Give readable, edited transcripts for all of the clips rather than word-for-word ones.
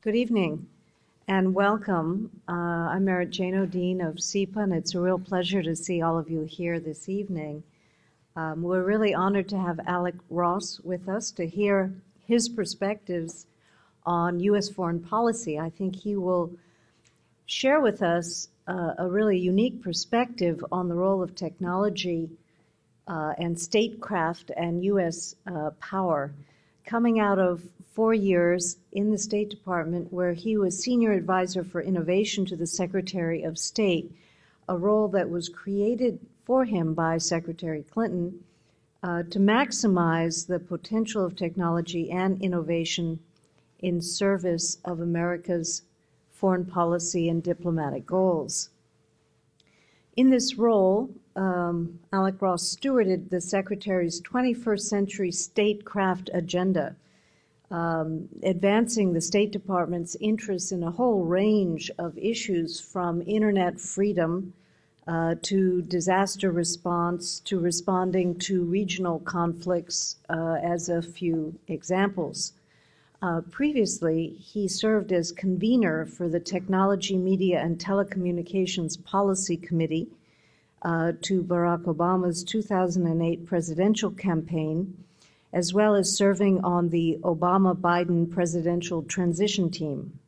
Good evening and welcome. I'm Janow, Dean of SIPA, and it's a real pleasure to see all of you here this evening. We're really honored to have Alec Ross with us to hear his perspectives on U.S. foreign policy. I think he will share with us a really unique perspective on the role of technology and statecraft and U.S. Power, coming out of 4 years in the State Department where he was Senior Advisor for Innovation to the Secretary of State, a role that was created for him by Secretary Clinton to maximize the potential of technology and innovation in service of America's foreign policy and diplomatic goals. In this role, Alec Ross stewarded the Secretary's 21st Century Statecraft agenda, advancing the State Department's interests in a whole range of issues, from internet freedom to disaster response to responding to regional conflicts, as a few examples. Previously, he served as convener for the Technology, Media, and Telecommunications Policy Committee to Barack Obama's 2008 presidential campaign, as well as serving on the Obama-Biden presidential transition team.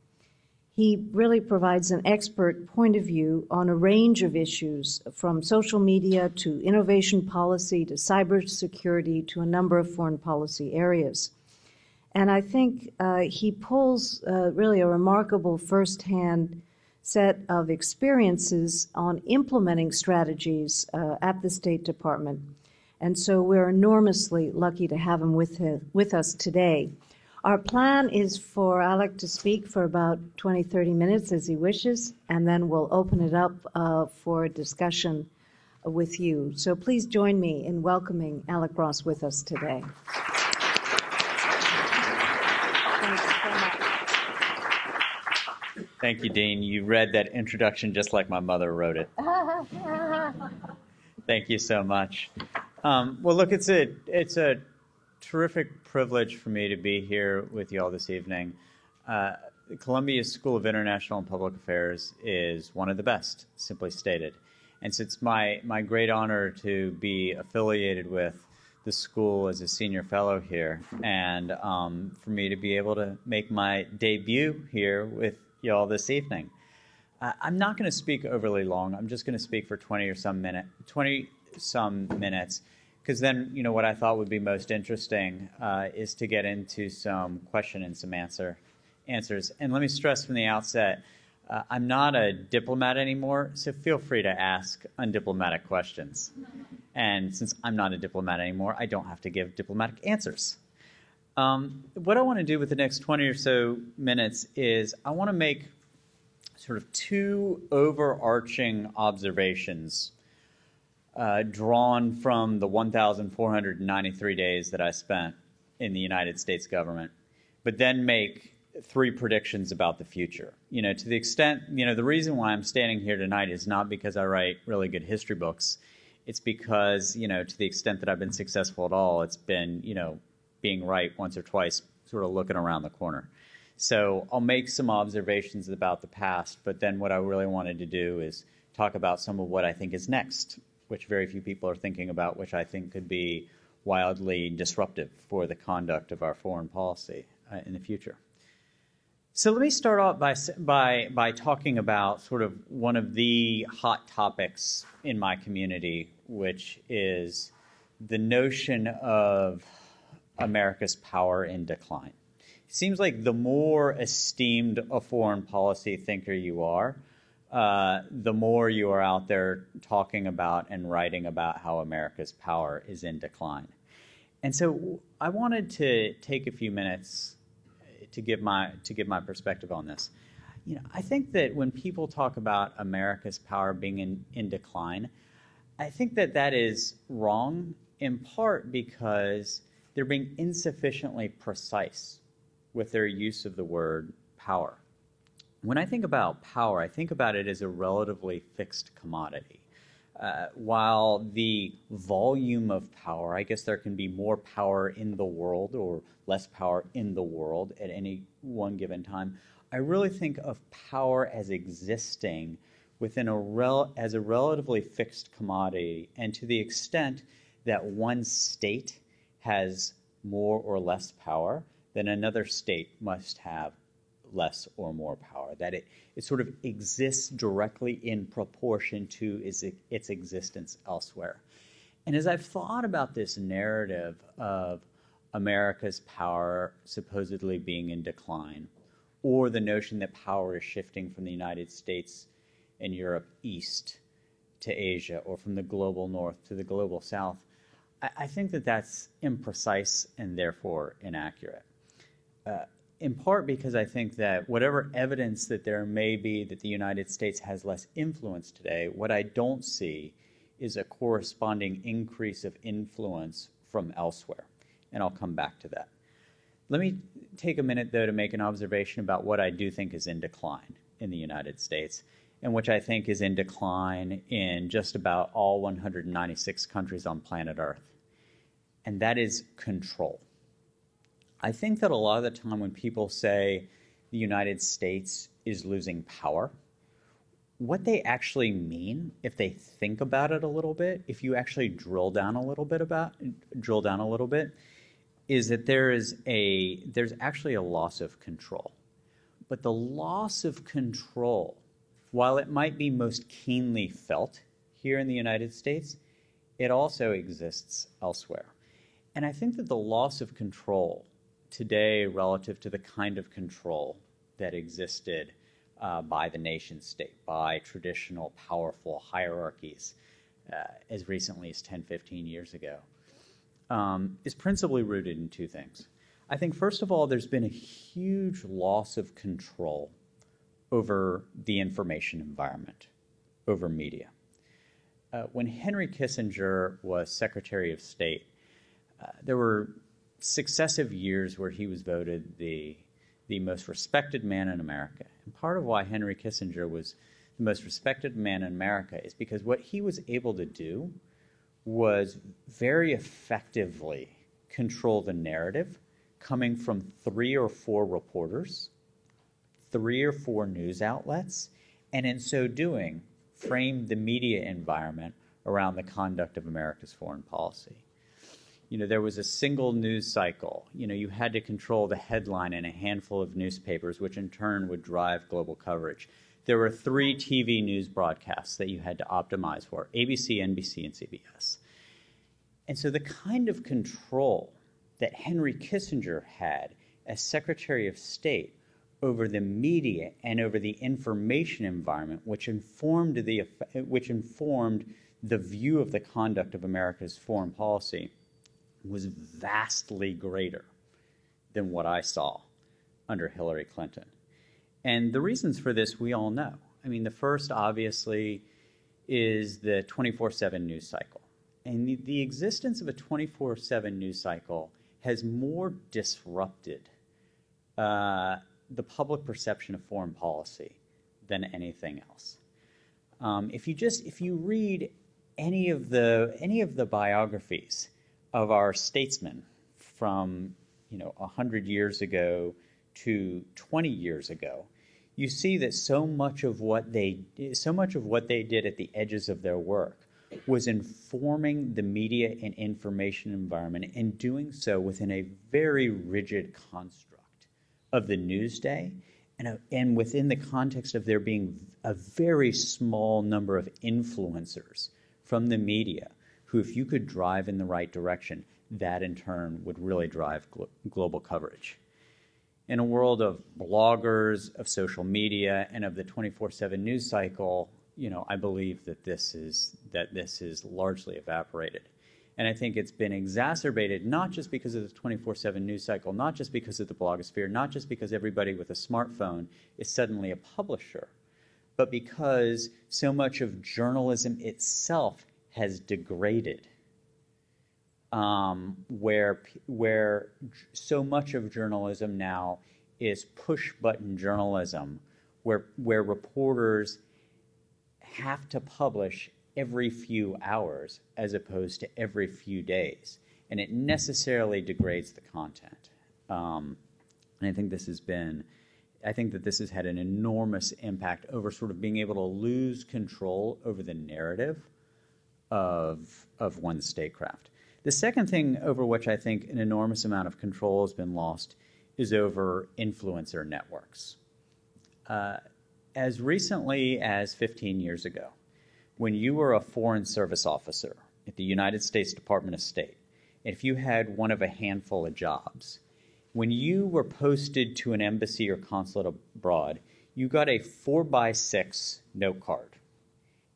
He really provides an expert point of view on a range of issues, from social media to innovation policy to cybersecurity to a number of foreign policy areas. And I think he pulls really a remarkable firsthand set of experiences on implementing strategies at the State Department. And so we're enormously lucky to have him with us today. Our plan is for Alec to speak for about 20, 30 minutes as he wishes, and then we'll open it up for a discussion with you. So please join me in welcoming Alec Ross with us today. Thank you, Dean. You read that introduction just like my mother wrote it. Thank you so much. Well, look, it's a terrific privilege for me to be here with you all this evening. Columbia School of International and Public Affairs is one of the best, simply stated. And so it's my great honor to be affiliated with the school as a senior fellow here, and for me to be able to make my debut here with you all this evening. I'm not going to speak overly long. I'm just going to speak for 20-some minutes, because then, you know, what I thought would be most interesting is to get into some question and some answers. And let me stress from the outset, I'm not a diplomat anymore, so feel free to ask undiplomatic questions. And since I'm not a diplomat anymore, I don't have to give diplomatic answers. What I want to do with the next 20 or so minutes is I want to make sort of two overarching observations drawn from the 1,493 days that I spent in the United States government, but then make three predictions about the future. You know, to the extent, you know, the reason why I'm standing here tonight is not because I write really good history books. It's because, you know, to the extent that I've been successful at all, it's been, you know, being right once or twice, sort of looking around the corner. So I'll make some observations about the past, but then what I really wanted to do is talk about some of what I think is next, which very few people are thinking about, which I think could be wildly disruptive for the conduct of our foreign policy in the future. So let me start off by talking about sort of one of the hot topics in my community, which is the notion of America's power in decline. It seems like the more esteemed a foreign policy thinker you are, the more you are out there talking about and writing about how America's power is in decline. And so I wanted to take a few minutes to give my perspective on this. You know, I think that when people talk about America's power being in decline, I think that that is wrong, in part because they're being insufficiently precise with their use of the word power. When I think about power, I think about it as a relatively fixed commodity. While the volume of power, I guess there can be more power in the world or less power in the world at any one given time, I really think of power as existing within as a relatively fixed commodity, and to the extent that one state has more or less power, then another state must have less or more power, that it sort of exists directly in proportion to its existence elsewhere. And as I've thought about this narrative of America's power supposedly being in decline, or the notion that power is shifting from the United States and Europe east to Asia, or from the global north to the global south, I think that that's imprecise and therefore inaccurate. In part because I think that whatever evidence that there may be that the United States has less influence today, what I don't see is a corresponding increase of influence from elsewhere. And I'll come back to that. Let me take a minute, though, to make an observation about what I do think is in decline in the United States, and which I think is in decline in just about all 196 countries on planet Earth. And that is control. I think that a lot of the time when people say the United States is losing power, what they actually mean, if they think about it a little bit, if you actually drill down a little bit, is that there's actually a loss of control. But the loss of control, while it might be most keenly felt here in the United States, it also exists elsewhere. And I think that the loss of control today relative to the kind of control that existed by the nation state, by traditional powerful hierarchies as recently as 10, 15 years ago, is principally rooted in two things. I think, first of all, there's been a huge loss of control over the information environment, over media. When Henry Kissinger was Secretary of State, there were successive years where he was voted the most respected man in America. And part of why Henry Kissinger was the most respected man in America is because what he was able to do was very effectively control the narrative coming from 3 or 4 reporters, 3 or 4 news outlets, and in so doing, frame the media environment around the conduct of America's foreign policy. You know, there was a single news cycle. You know, you had to control the headline in a handful of newspapers, which in turn would drive global coverage. There were 3 TV news broadcasts that you had to optimize for: ABC, NBC, and CBS. And so the kind of control that Henry Kissinger had as Secretary of State over the media and over the information environment, which informed the view of the conduct of America's foreign policy, was vastly greater than what I saw under Hillary Clinton. And the reasons for this we all know. I mean, the first, obviously, is the 24/7 news cycle. And the existence of a 24/7 news cycle has more disrupted the public perception of foreign policy than anything else. If you read any of the biographies of our statesmen from 100 years ago to 20 years ago, you see that so much of what they did at the edges of their work was informing the media and information environment, and doing so within a very rigid construct of the news day, and within the context of there being a very small number of influencers from the media who, if you could drive in the right direction, that in turn would really drive global coverage. In a world of bloggers, of social media, and of the 24/7 news cycle, I believe that this is largely evaporated. And I think it's been exacerbated not just because of the 24/7 news cycle, not just because of the blogosphere, not just because everybody with a smartphone is suddenly a publisher, but because so much of journalism itself has degraded, where so much of journalism now is push-button journalism, where reporters have to publish every few hours as opposed to every few days, and it necessarily degrades the content. And I think this has been I think that this has had an enormous impact over sort of being able to lose control over the narrative of one's statecraft. The second thing over which I think an enormous amount of control has been lost is over influencer networks. As recently as 15 years ago, when you were a Foreign Service officer at the United States Department of State, if you had one of a handful of jobs, when you were posted to an embassy or consulate abroad, you got a 4x6 note card.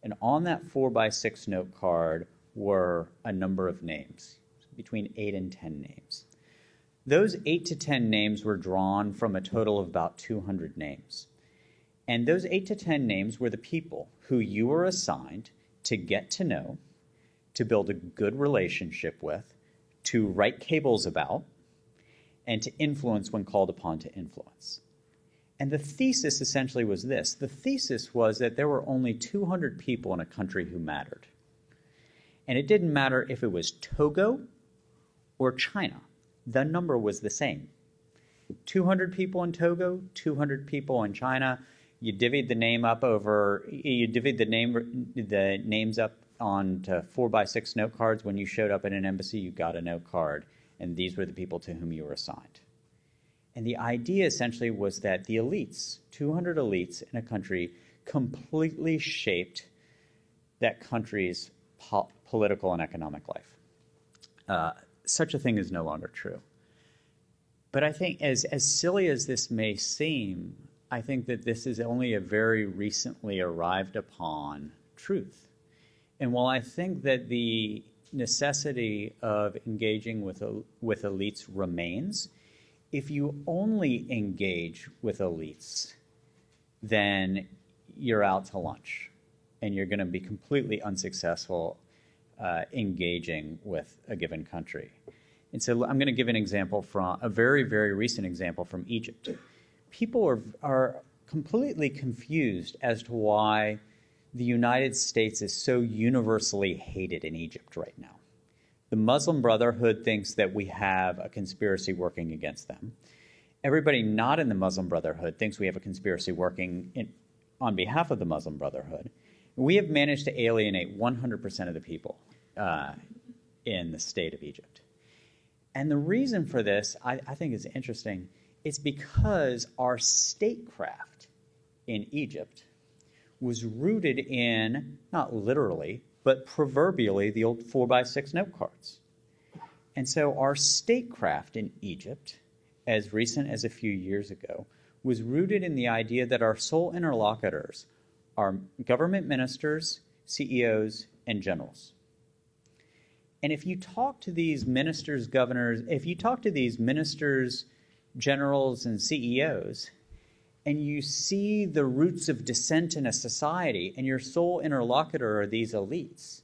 And on that 4x6 note card were a number of names, between 8 and 10 names. Those 8 to 10 names were drawn from a total of about 200 names. And those 8 to 10 names were the people who you were assigned to get to know, to build a good relationship with, to write cables about, and to influence when called upon to influence. And the thesis essentially was this. The thesis was that there were only 200 people in a country who mattered. And it didn't matter if it was Togo or China. The number was the same. 200 people in Togo, 200 people in China. You divvied the names up onto 4x6 note cards. When you showed up at an embassy, you got a note card. And these were the people to whom you were assigned. And the idea essentially was that the elites, 200 elites in a country, completely shaped that country's political and economic life. Such a thing is no longer true. But I think as silly as this may seem, I think that this is only a very recently arrived upon truth. And while I think that the necessity of engaging with elites remains, if you only engage with elites, then you're out to lunch and you're going to be completely unsuccessfare engaging with a given country. And so I'm going to give an example from a very, very recent example from Egypt. People are completely confused as to why the United States is so universally hated in Egypt right now. The Muslim Brotherhood thinks that we have a conspiracy working against them. Everybody not in the Muslim Brotherhood thinks we have a conspiracy working on behalf of the Muslim Brotherhood. We have managed to alienate 100% of the people in the state of Egypt. And the reason for this, I think, is interesting. It's because our statecraft in Egypt was rooted in, not literally, but proverbially, the old 4x6 note cards. And so our statecraft in Egypt, as recent as a few years ago, was rooted in the idea that our sole interlocutors are government ministers, CEOs, and generals. And if you talk to these ministers, governors, if you talk to these ministers, generals, and CEOs, and you see the roots of dissent in a society, and your sole interlocutor are these elites,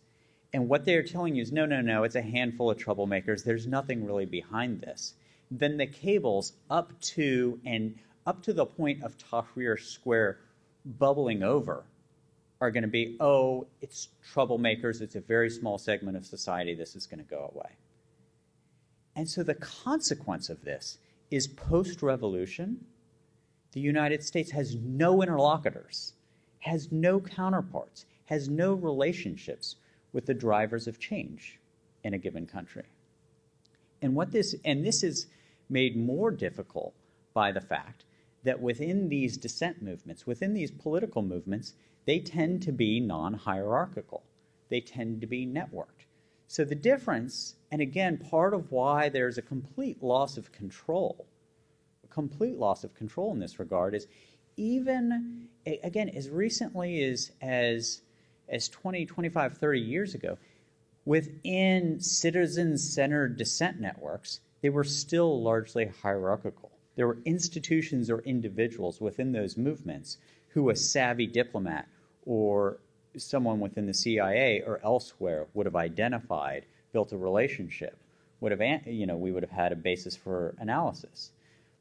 and what they're telling you is, no, it's a handful of troublemakers, there's nothing really behind this, then the cables up to the point of Tahrir Square bubbling over are going to be, oh, it's troublemakers, it's a very small segment of society, this is going to go away. And so the consequence of this is post-revolution, the United States has no interlocutors, has no counterparts, has no relationships with the drivers of change in a given country. And this is made more difficult by the fact that within these dissent movements, within these political movements, they tend to be non-hierarchical. They tend to be networked. So the difference, and again, part of why there's a complete loss of control in this regard is even, again, as recently as 20, 25, 30 years ago, within citizen-centered dissent networks, they were still largely hierarchical. There were institutions or individuals within those movements who a savvy diplomat or someone within the CIA or elsewhere would have identified, built a relationship, we would have had a basis for analysis.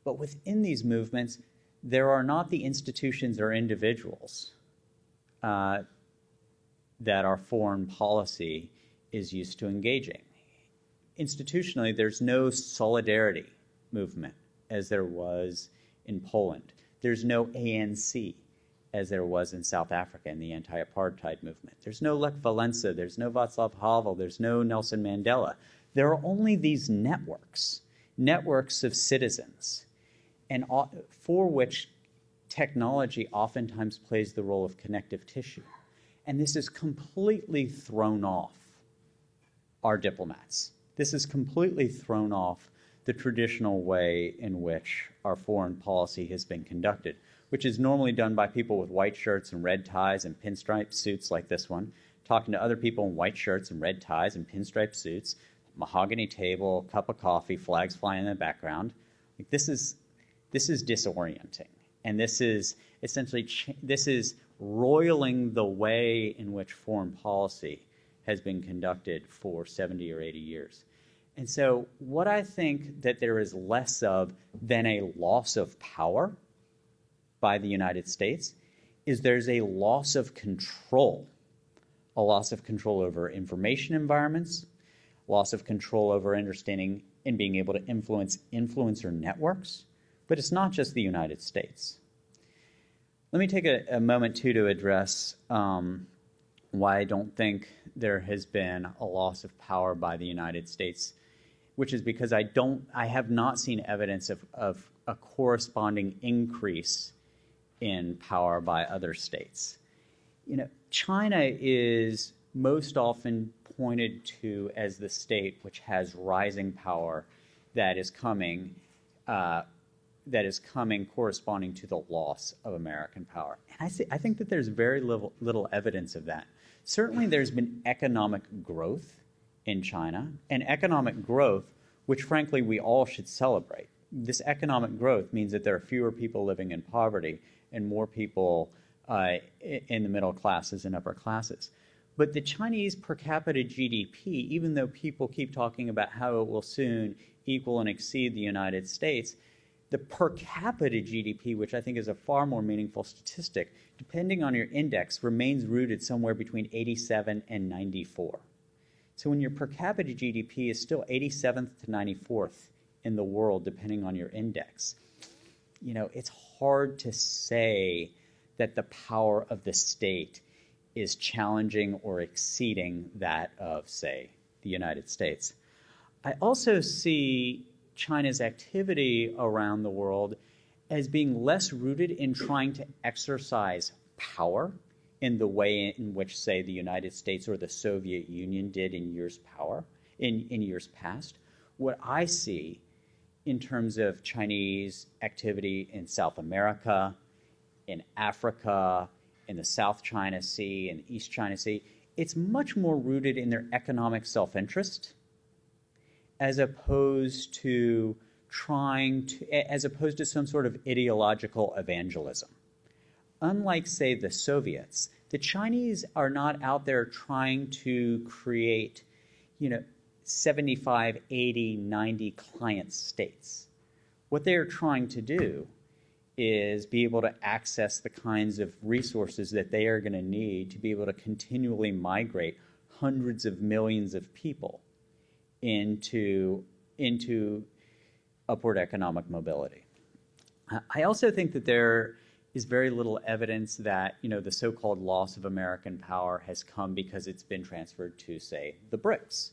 But within these movements, there are not the institutions or individuals that our foreign policy is used to engaging. Institutionally, there's no solidarity movement as there was in Poland. There's no ANC, as there was in South Africa in the anti-apartheid movement. There's no Lech Walesa, there's no Václav Havel, there's no Nelson Mandela. There are only these networks of citizens, and for which technology oftentimes plays the role of connective tissue. And this has completely thrown off our diplomats. This has completely thrown off the traditional way in which our foreign policy has been conducted, which is normally done by people with white shirts and red ties and pinstripe suits like this one, talking to other people in white shirts and red ties and pinstripe suits, mahogany table, cup of coffee, flags flying in the background. Like, this is disorienting. And this is essentially, this is roiling the way in which foreign policy has been conducted for 70 or 80 years. And so what I think that there is less of than a loss of power by the United States is there's a loss of control over information environments, loss of control over understanding and being able to influence influencer networks. But it's not just the United States. Let me take a moment, too, to address why I don't think there has been a loss of power by the United States, which is because I have not seen evidence of a corresponding increase in power by other states. You know, China is most often pointed to as the state which has rising power that is coming corresponding to the loss of American power. And I think that there's very little evidence of that. Certainly there's been economic growth in China, and economic growth, which frankly we all should celebrate. This economic growth means that there are fewer people living in poverty and more people in the middle classes and upper classes. But the Chinese per capita GDP, even though people keep talking about how it will soon equal and exceed the United States, the per capita GDP, which I think is a far more meaningful statistic, depending on your index, remains rooted somewhere between 87 and 94. So when your per capita GDP is still 87th to 94th in the world, depending on your index, you know, it's hard to say that the power of the state is challenging or exceeding that of, say, the United States. I also see China's activity around the world as being less rooted in trying to exercise power in the way in which, say, the United States or the Soviet Union did in years past. What I see in terms of Chinese activity in South America, in Africa, in the South China Sea and East China Sea, it's much more rooted in their economic self-interest as opposed to some sort of ideological evangelism. Unlike, say, the Soviets, the Chinese are not out there trying to create, 75, 80, 90 client states. What they're trying to do is be able to access the kinds of resources that they are going to need to be able to continually migrate hundreds of millions of people into upward economic mobility. I also think that there is very little evidence that, the so-called loss of American power has come because it's been transferred to, say, the BRICS.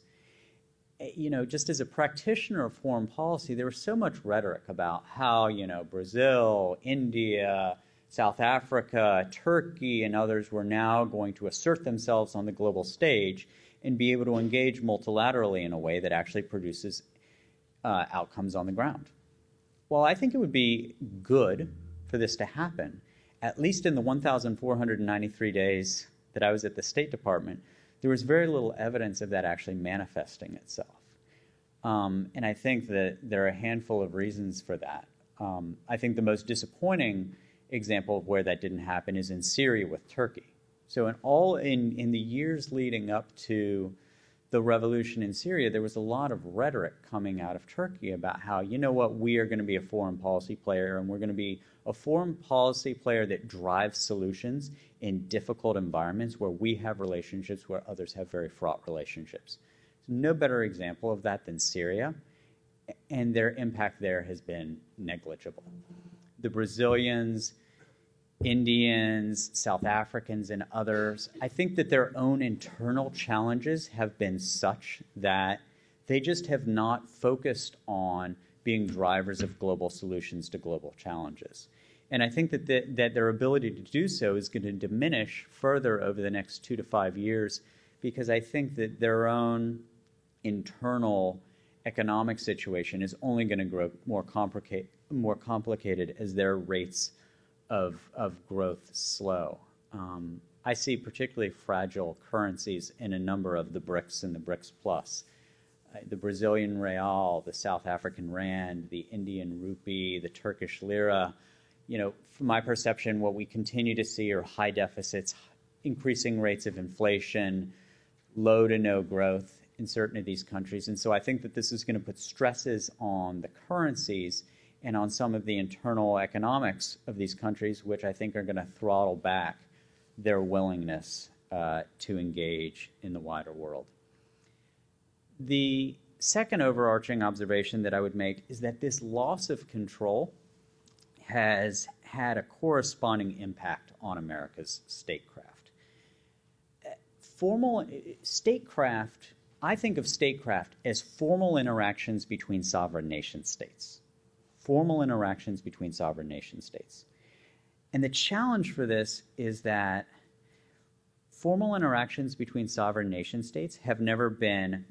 Just as a practitioner of foreign policy, there was so much rhetoric about how, Brazil, India, South Africa, Turkey, and others were now going to assert themselves on the global stage and be able to engage multilaterally in a way that actually produces outcomes on the ground. Well, I think it would be good for this to happen, at least in the 1,493 days that I was at the State Department. There was very little evidence of that actually manifesting itself. And I think that there are a handful of reasons for that. I think the most disappointing example of where that didn't happen is in Syria with Turkey. So in the years leading up to the revolution in Syria, there was a lot of rhetoric coming out of Turkey about how, we are going to be a foreign policy player, and we're going to be a foreign policy player that drives solutions in difficult environments where we have relationships where others have very fraught relationships. So no better example of that than Syria, and their impact there has been negligible. the Brazilians, Indians, South Africans, and others, I think that their own internal challenges have been such that they just have not focused on being drivers of global solutions to global challenges. And I think that their ability to do so is going to diminish further over the next 2 to 5 years, because I think that their own internal economic situation is only going to grow more complicated as their rates of growth slow. I see particularly fragile currencies in a number of the BRICS and the BRICS Plus. The Brazilian real, the South African rand, the Indian rupee, the Turkish lira. You know, from my perception, what we continue to see are high deficits, increasing rates of inflation, low to no growth in certain of these countries. And so I think that this is going to put stresses on the currencies and on some of the internal economics of these countries, which I think are going to throttle back their willingness to engage in the wider world. The second overarching observation that I would make is that this loss of control has had a corresponding impact on America's statecraft. Formal statecraft, I think of statecraft as formal interactions between sovereign nation states. Formal interactions between sovereign nation states. And the challenge for this is that formal interactions between sovereign nation states have never been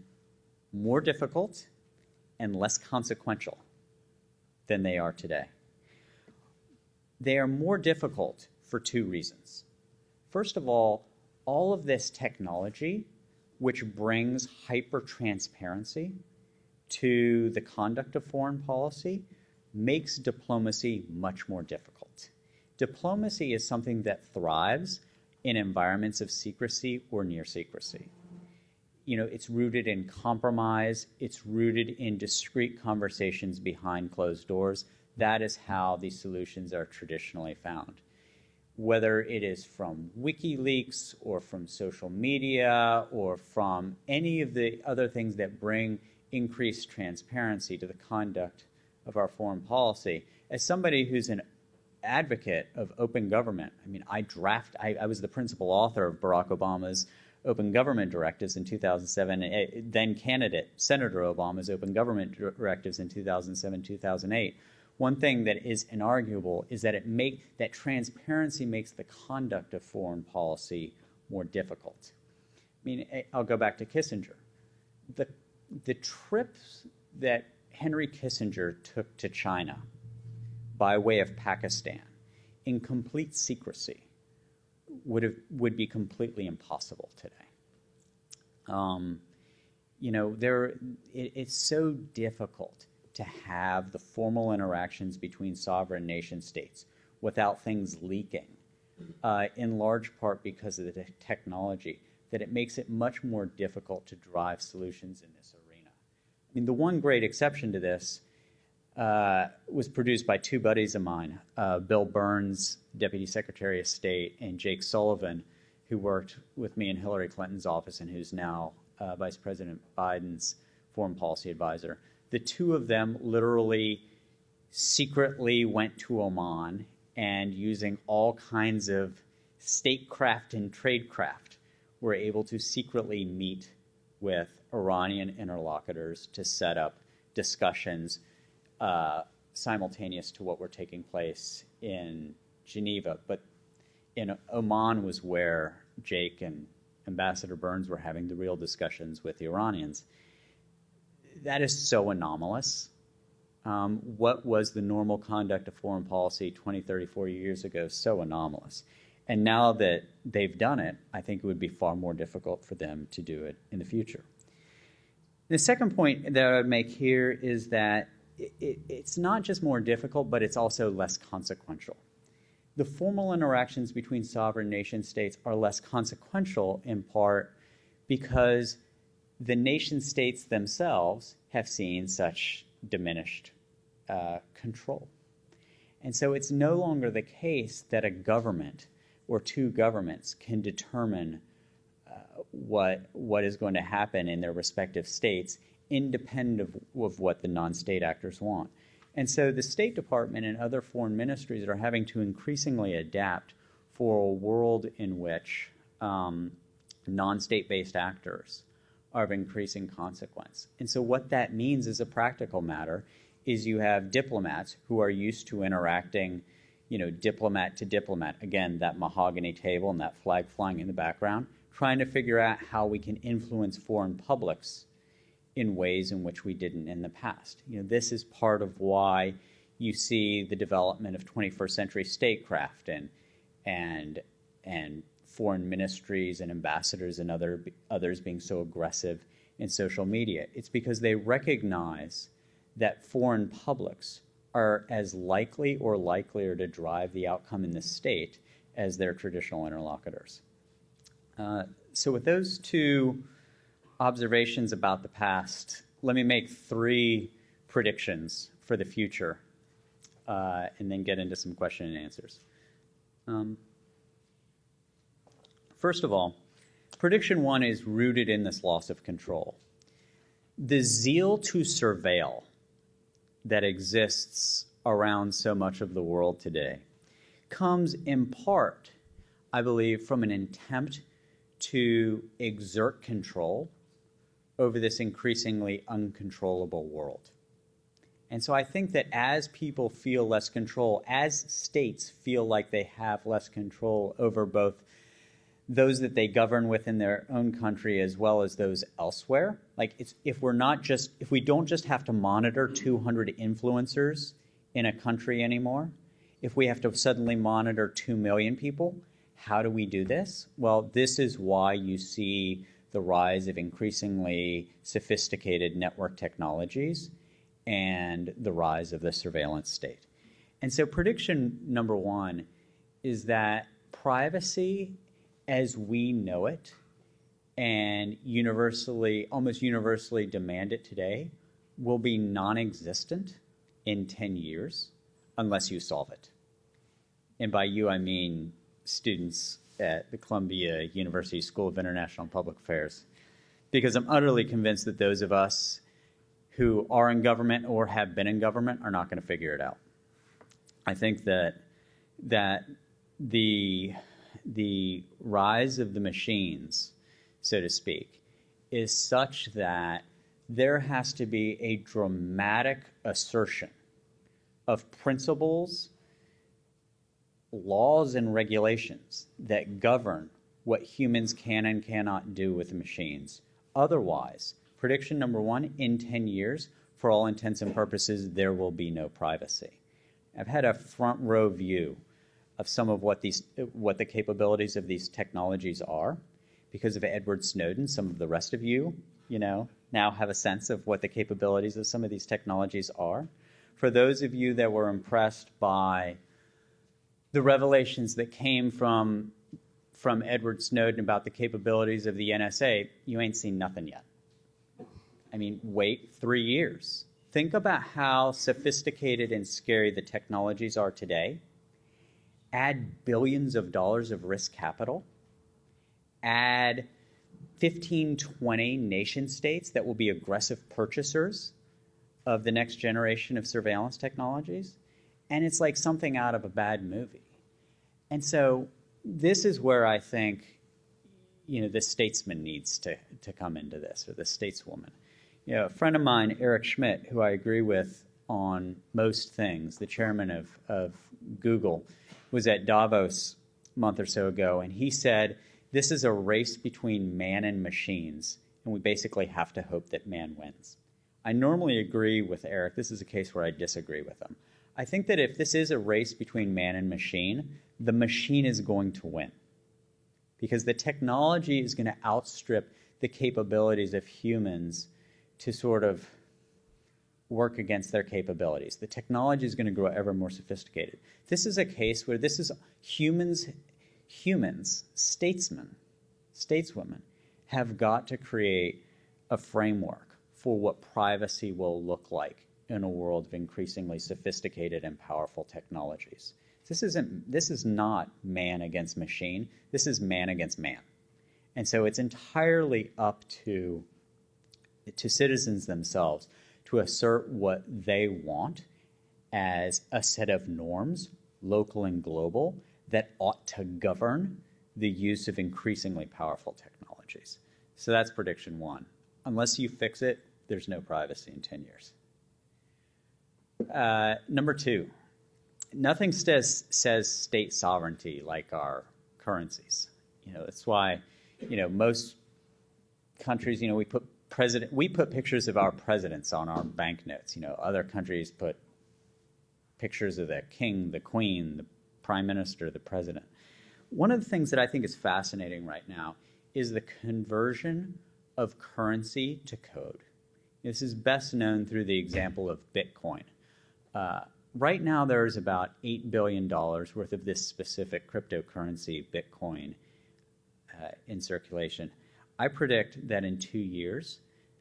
more difficult and less consequential than they are today. They are more difficult for two reasons. First of all of this technology, which brings hyper-transparency to the conduct of foreign policy, makes diplomacy much more difficult. Diplomacy is something that thrives in environments of secrecy or near secrecy. You know, it's rooted in compromise. It's rooted in discreet conversations behind closed doors. That is how these solutions are traditionally found. Whether it is from WikiLeaks or from social media or from any of the other things that bring increased transparency to the conduct of our foreign policy. As somebody who's an advocate of open government, I mean, I was the principal author of Barack Obama's Open Government Directives in 2007, then candidate Senator Obama's Open Government Directives in 2007, 2008. One thing that is inarguable is that that transparency makes the conduct of foreign policy more difficult. I mean, I'll go back to Kissinger. The trips that Henry Kissinger took to China by way of Pakistan in complete secrecy would be completely impossible today. You know, it's so difficult to have the formal interactions between sovereign nation states without things leaking, in large part because of the technology, that it makes it much more difficult to drive solutions in this arena. I mean, the one great exception to this was produced by two buddies of mine, Bill Burns, Deputy Secretary of State, and Jake Sullivan, who worked with me in Hillary Clinton's office and who's now Vice President Biden's foreign policy advisor. The two of them literally secretly went to Oman and, using all kinds of statecraft and tradecraft, were able to secretly meet with Iranian interlocutors to set up discussions simultaneous to what were taking place in Geneva. But in Oman was where Jake and Ambassador Burns were having the real discussions with the Iranians. That is so anomalous. What was the normal conduct of foreign policy 20, 30, 40 years ago? So anomalous. And now that they've done it, I think it would be far more difficult for them to do it in the future. The second point that I would make here is that it's not just more difficult, but it's also less consequential. The formal interactions between sovereign nation states are less consequential in part because the nation states themselves have seen such diminished control. And so it's no longer the case that a government or two governments can determine what is going to happen in their respective states independent of what the non-state actors want. And so the State Department and other foreign ministries are having to increasingly adapt for a world in which non-state-based actors are of increasing consequence. And so what that means as a practical matter is you have diplomats who are used to interacting, diplomat to diplomat, again, that mahogany table and that flag flying in the background, trying to figure out how we can influence foreign publics in ways in which we didn't in the past. This is part of why you see the development of 21st century statecraft and foreign ministries and ambassadors and others being so aggressive in social media. It's because they recognize that foreign publics are as likely or likelier to drive the outcome in the state as their traditional interlocutors. So with those two observations about the past, let me make 3 predictions for the future and then get into some question and answers. First of all, prediction 1 is rooted in this loss of control. The zeal to surveil that exists around so much of the world today comes in part, I believe, from an attempt to exert control over this increasingly uncontrollable world. And so I think that as people feel less control, as states feel like they have less control over both those that they govern within their own country as well as those elsewhere, if we don't just have to monitor 200 influencers in a country anymore, if we have to suddenly monitor 2 million people, how do we do this? Well, this is why you see the rise of increasingly sophisticated network technologies and the rise of the surveillance state. And so prediction number 1 is that privacy as we know it and almost universally demand it today will be non-existent in 10 years unless you solve it. And by you, I mean students at the Columbia University School of International and Public Affairs, because I'm utterly convinced that those of us who are in government or have been in government are not going to figure it out. I think that the rise of the machines, so to speak, is such that there has to be a dramatic assertion of principles, laws, and regulations that govern what humans can and cannot do with machines. Otherwise, prediction number 1, in 10 years, for all intents and purposes, there will be no privacy. I've had a front row view of some of what the capabilities of these technologies are because of Edward Snowden. Some of the rest of you, now have a sense of what the capabilities of some of these technologies are. For those of you that were impressed by the revelations that came from Edward Snowden about the capabilities of the NSA, you ain't seen nothing yet. I mean, wait 3 years. Think about how sophisticated and scary the technologies are today. Add billions of dollars of risk capital. Add 15, 20 nation states that will be aggressive purchasers of the next generation of surveillance technologies. And it's like something out of a bad movie. And so this is where I think, the statesman needs to come into this, or the stateswoman. A friend of mine, Eric Schmidt, who I agree with on most things, the chairman of Google, was at Davos a month or so ago, and he said, this is a race between man and machines, and we basically have to hope that man wins. I normally agree with Eric. This is a case where I disagree with him. I think that if this is a race between man and machine, the machine is going to win, because the technology is going to outstrip the capabilities of humans to sort of work against their capabilities. The technology is going to grow ever more sophisticated. This is a case where this is humans, statesmen, stateswomen, have got to create a framework for what privacy will look like in a world of increasingly sophisticated and powerful technologies. This is not man against machine. This is man against man. And so it's entirely up to citizens themselves to assert what they want as a set of norms, local and global, that ought to govern the use of increasingly powerful technologies. So that's prediction one. Unless you fix it, there's no privacy in 10 years. Number two, nothing says state sovereignty like our currencies. That's why, most countries, we put pictures of our presidents on our banknotes. Other countries put pictures of the king, the queen, the prime minister, the president. One of the things that I think is fascinating right now is the conversion of currency to code. This is best known through the example of Bitcoin. Right now, there's about $8 billion worth of this specific cryptocurrency, Bitcoin, in circulation. I predict that in 2 years,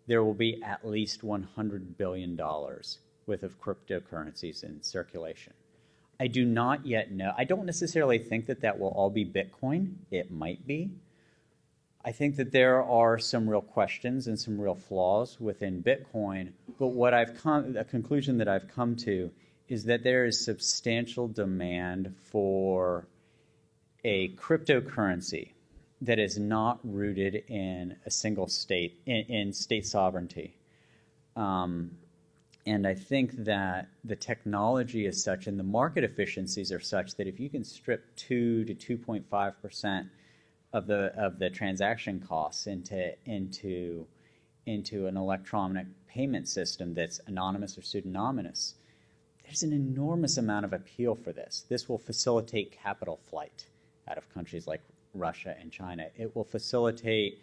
there will be at least $100 billion worth of cryptocurrencies in circulation. I do not yet know. I don't necessarily think that that will all be Bitcoin. It might be. I think that there are some real questions and some real flaws within Bitcoin, but a conclusion that I've come to is that there is substantial demand for a cryptocurrency that is not rooted in a single state, in state sovereignty. And I think that the technology is such and the market efficiencies are such that if you can strip 2 to 2.5% of the transaction costs into an electronic payment system that's anonymous or pseudonymous, there's an enormous amount of appeal for this. This will facilitate capital flight out of countries like Russia and China. It will facilitate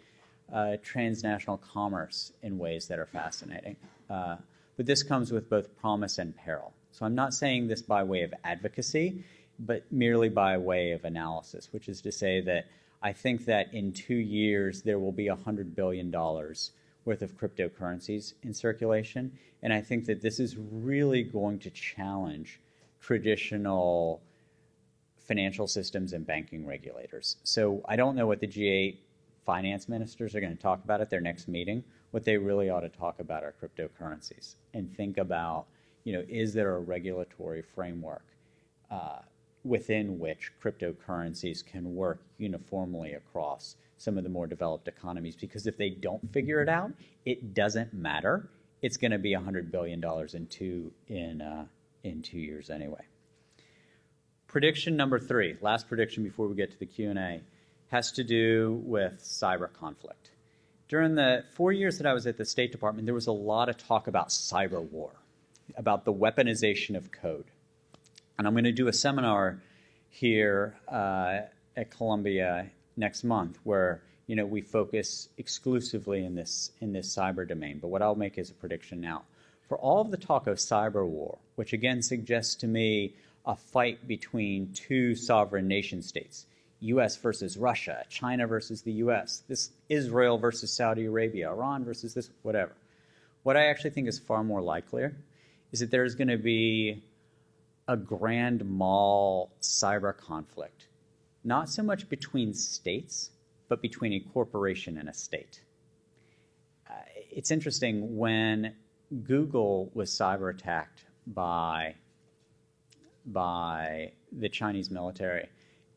transnational commerce in ways that are fascinating. But this comes with both promise and peril. So I'm not saying this by way of advocacy, but merely by way of analysis, which is to say that I think that in 2 years there will be $100 billion worth of cryptocurrencies in circulation. And I think that this is really going to challenge traditional financial systems and banking regulators. So I don't know what the G8 finance ministers are going to talk about at their next meeting. What they really ought to talk about are cryptocurrencies and think about, is there a regulatory framework within which cryptocurrencies can work uniformly across some of the more developed economies? Because if they don't figure it out, it doesn't matter. It's going to be $100 billion in 2 years anyway. Prediction number 3, last prediction before we get to the Q&A, has to do with cyber conflict. During the 4 years that I was at the State Department, there was a lot of talk about cyber war, about the weaponization of code. And I'm going to do a seminar here at Columbia next month where we focus exclusively in this cyber domain. But what I'll make is a prediction now. For all of the talk of cyber war, which again suggests to me a fight between two sovereign nation states, U.S. versus Russia, China versus the U.S., this Israel versus Saudi Arabia, Iran versus this, whatever. What I actually think is far more likely is that there's going to be a grand mal cyber conflict, not so much between states, but between a corporation and a state. It's interesting, when Google was cyber attacked by the Chinese military,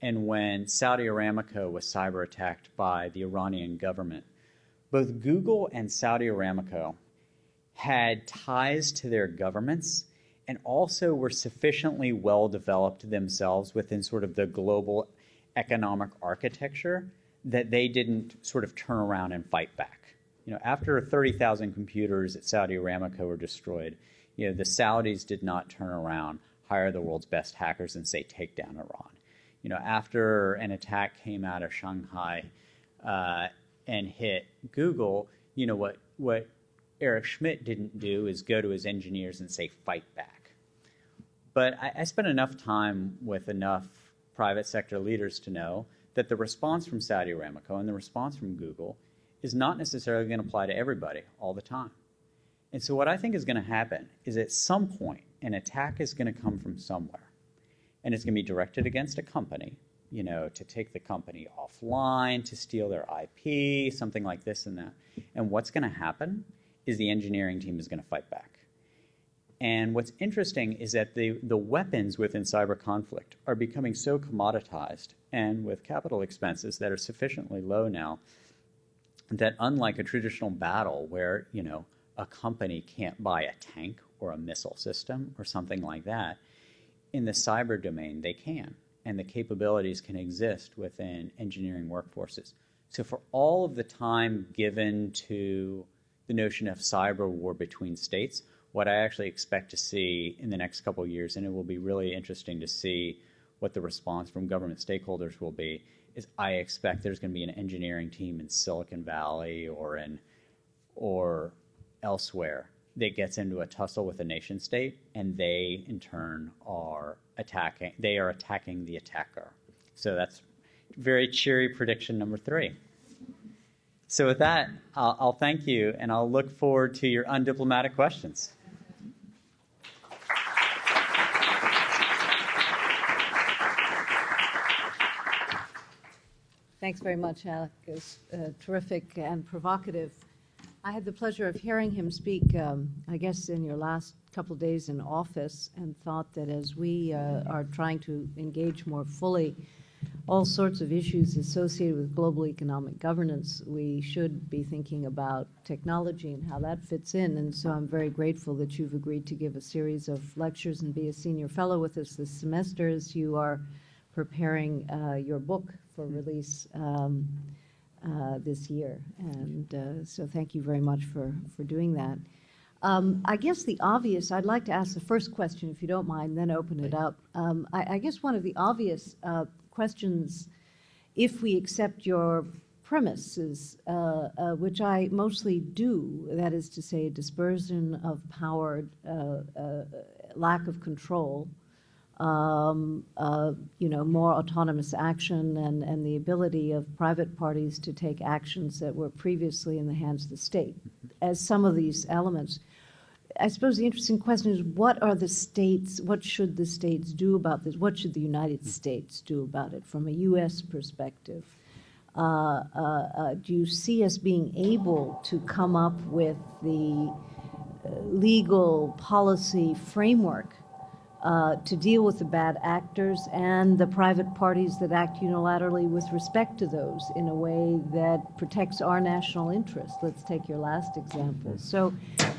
and when Saudi Aramco was cyber attacked by the Iranian government, both Google and Saudi Aramco had ties to their governments and also were sufficiently well developed themselves within sort of the global economic architecture that they didn't sort of turn around and fight back. After 30,000 computers at Saudi Aramco were destroyed, the Saudis did not turn around, hire the world's best hackers and say, take down Iran. After an attack came out of Shanghai and hit Google, what Eric Schmidt didn't do is go to his engineers and say, fight back. But I spent enough time with enough private sector leaders to know that the response from Saudi Aramco and the response from Google is not necessarily going to apply to everybody all the time. And so what I think is going to happen is at some point, an attack is going to come from somewhere. And it's going to be directed against a company, to take the company offline, to steal their IP, something like this and that. And what's going to happen is the engineering team is going to fight back. And what's interesting is that the weapons within cyber conflict are becoming so commoditized and with capital expenses that are sufficiently low now that unlike a traditional battle where, you know, a company can't buy a tank or a missile system or something like that, in the cyber domain they can, and the capabilities can exist within engineering workforces. So for all of the time given to the notion of cyber war between states, what I actually expect to see in the next couple of years, and it will be really interesting to see what the response from government stakeholders will be, is I expect there's going to be an engineering team in Silicon Valley or elsewhere that gets into a tussle with a nation state, and they in turn are attacking the attacker. So that's very cheery prediction number 3. So with that, I'll thank you, and I'll look forward to your undiplomatic questions. Thanks very much, Alec. It was terrific and provocative. I had the pleasure of hearing him speak, I guess, in your last couple of days in office, and thought that as we are trying to engage more fully all sorts of issues associated with global economic governance, we should be thinking about technology and how that fits in. And so I'm very grateful that you've agreed to give a series of lectures and be a senior fellow with us this semester as you are preparing your book for release this year. And so thank you very much for doing that. I guess the obvious, I'd like to ask the first question, if you don't mind, then open it up. I guess one of the obvious questions, if we accept your premises, which I mostly do, that is to say dispersion of power, lack of control, more autonomous action and the ability of private parties to take actions that were previously in the hands of the state. As some of these elements, I suppose the interesting question is, what should the states do about this? What should the United States do about it from a U.S. perspective? Do you see us being able to come up with the legal policy framework to deal with the bad actors and the private parties that act unilaterally with respect to those in a way that protects our national interest? Let's take your last example. So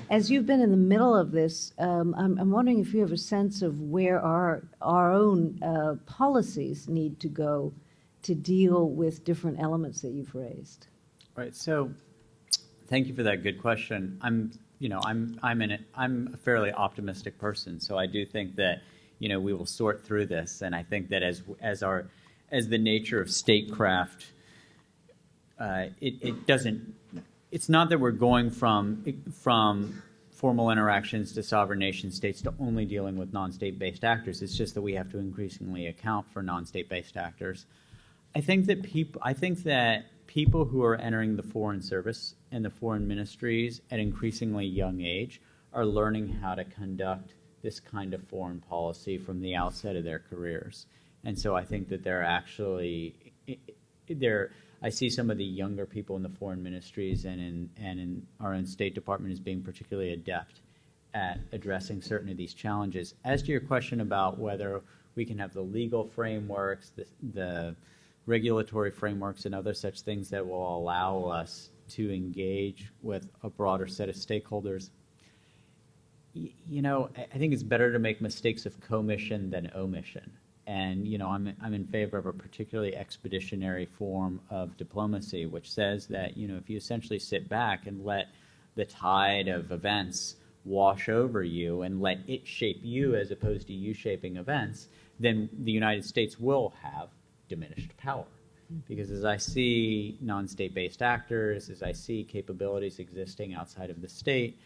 as you've been in the middle of this, I'm wondering if you have a sense of where our own policies need to go to deal with different elements that you've raised. Right. So thank you for that good question. I'm a fairly optimistic person, so I do think that, we will sort through this, and I think that as the nature of statecraft, it's not that we're going from formal interactions to sovereign nation states to only dealing with non-state-based actors. It's just that we have to increasingly account for non-state-based actors. I think that people who are entering the foreign service and the foreign ministries at increasingly young age are learning how to conduct this kind of foreign policy from the outset of their careers. And so I think that I see some of the younger people in the foreign ministries and in our own State Department as being particularly adept at addressing certain of these challenges. As to your question about whether we can have the legal frameworks, the regulatory frameworks, and other such things that will allow us to engage with a broader set of stakeholders, I think it's better to make mistakes of commission than omission. And, I'm in favor of a particularly expeditionary form of diplomacy, which says that, if you essentially sit back and let the tide of events wash over you and let it shape you as opposed to you shaping events, then the United States will have diminished power. Because as I see non-state-based actors, as I see capabilities existing outside of the state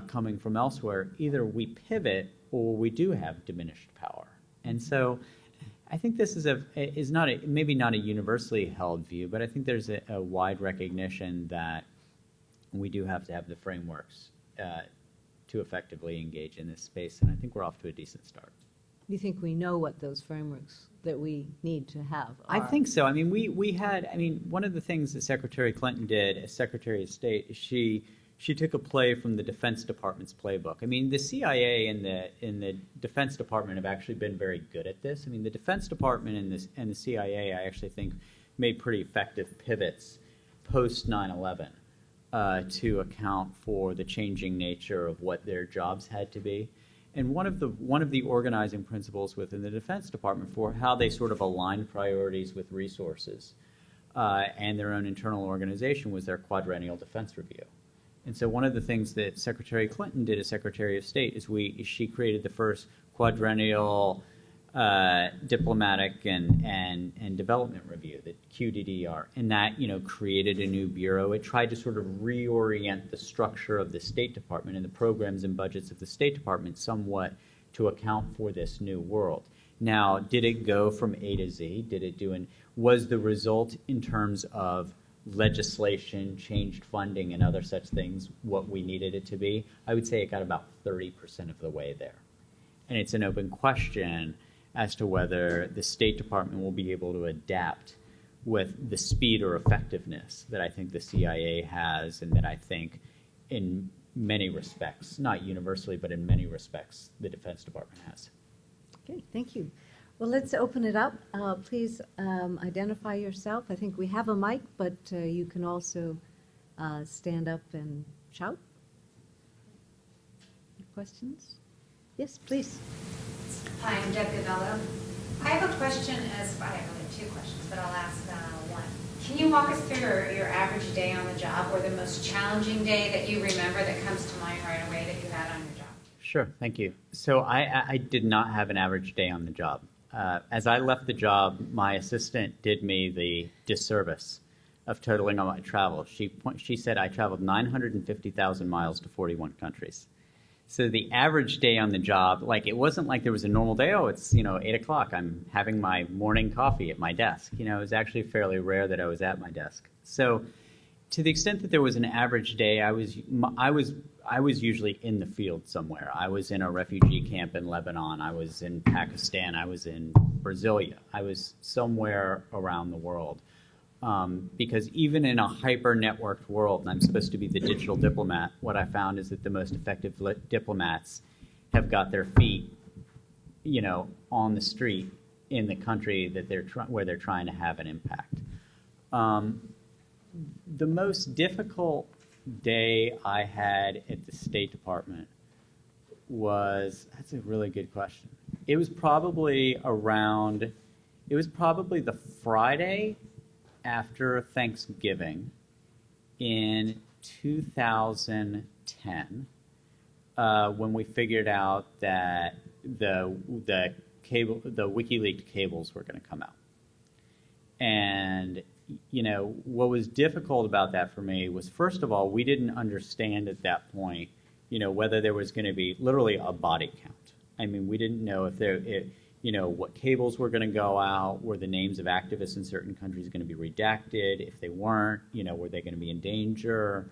coming from elsewhere, either we pivot or we do have diminished power. And so I think this is maybe not a universally held view, but I think there's a wide recognition that we do have to have the frameworks to effectively engage in this space, and I think we're off to a decent start. Do you think we know what those frameworks that we need to have are? I think so. One of the things that Secretary Clinton did as Secretary of State is she she took a play from the Defense Department's playbook. I mean, the CIA and the Defense Department have actually been very good at this. I mean, the Defense Department and the CIA, I actually think, made pretty effective pivots post 9/11 to account for the changing nature of what their jobs had to be. And one of the organizing principles within the Defense Department for how they sort of aligned priorities with resources and their own internal organization was their quadrennial defense review. And so one of the things that Secretary Clinton did as Secretary of State is she created the first quadrennial diplomatic and development review, the QDDR, and that created a new bureau. It tried to sort of reorient the structure of the State Department and the programs and budgets of the State Department somewhat to account for this new world. Now, did it go from A to Z? Was the result in terms of legislation, changed funding, and other such things what we needed it to be? I would say it got about 30% of the way there. And it's an open question as to whether the State Department will be able to adapt with the speed or effectiveness that I think the CIA has, and that I think in many respects, not universally, but in many respects, the Defense Department has. Okay, thank you. Well, let's open it up. Please identify yourself. I think we have a mic, but you can also stand up and shout. Any questions? Yes, please. Hi, I'm Deb Gavello. I have a question I have really two questions, but I'll ask one. Can you walk us through your average day on the job, or the most challenging day that you remember that comes to mind right away that you had on your job? Sure, thank you. So I did not have an average day on the job. As I left the job, my assistant did me the disservice of totaling on my travel. She said I traveled 950,000 miles to 41 countries. So the average day on the job, it wasn't like there was a normal day. Oh, it's 8 o'clock. I'm having my morning coffee at my desk. It was actually fairly rare that I was at my desk. So to the extent that there was an average day, I was usually in the field somewhere. I was in a refugee camp in Lebanon. I was in Pakistan. I was in Brasilia. I was somewhere around the world. Because even in a hyper-networked world, and I'm supposed to be the digital diplomat, what I found is that the most effective diplomats have got their feet, on the street in the country that where they're trying to have an impact. The most difficult day I had at the State Department that's a really good question. It was probably the Friday after Thanksgiving in 2010, when we figured out that the WikiLeaks cables were going to come out. And what was difficult about that for me was, first of all, we didn't understand at that point, whether there was going to be literally a body count. I mean, we didn't know what cables were going to go out, were the names of activists in certain countries going to be redacted? If they weren't, were they going to be in danger?